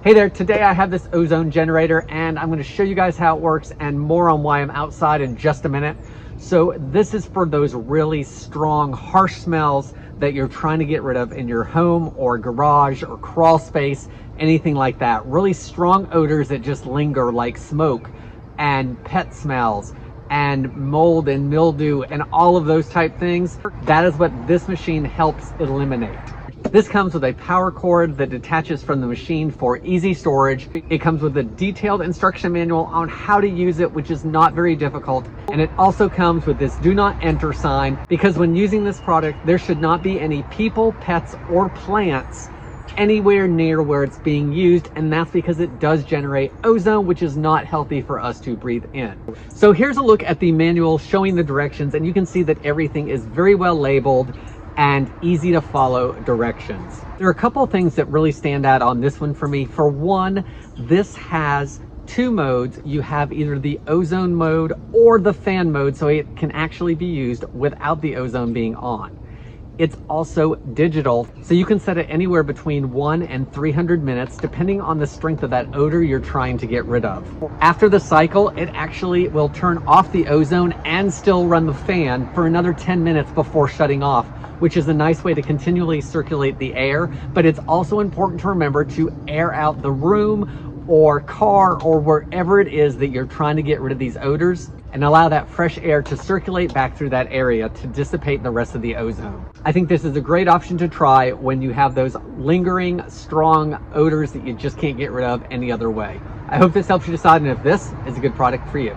Hey there, today I have this ozone generator and I'm going to show you guys how it works and more on why I'm outside in just a minute. So this is for those really strong, harsh smells that you're trying to get rid of in your home or garage or crawl space, anything like that. Really strong odors that just linger, like smoke and pet smells and mold and mildew and all of those type things. That is what this machine helps eliminate. This comes with a power cord that detaches from the machine for easy storage. It comes with a detailed instruction manual on how to use it, which is not very difficult. And it also comes with this do not enter sign, because when using this product, there should not be any people, pets, or plants anywhere near where it's being used, and that's because it does generate ozone, which is not healthy for us to breathe in. So here's a look at the manual showing the directions, and you can see that everything is very well labeled and easy to follow directions. There are a couple of things that really stand out on this one for me. For one, this has two modes. You have either the ozone mode or the fan mode, so it can actually be used without the ozone being on. It's also digital, so you can set it anywhere between 1 and 300 minutes, depending on the strength of that odor you're trying to get rid of. After the cycle, it actually will turn off the ozone and still run the fan for another 10 minutes before shutting off, which is a nice way to continually circulate the air. But it's also important to remember to air out the room or car or wherever it is that you're trying to get rid of these odors, and allow that fresh air to circulate back through that area to dissipate the rest of the ozone. I think this is a great option to try when you have those lingering, strong odors that you just can't get rid of any other way. I hope this helps you decide if this is a good product for you.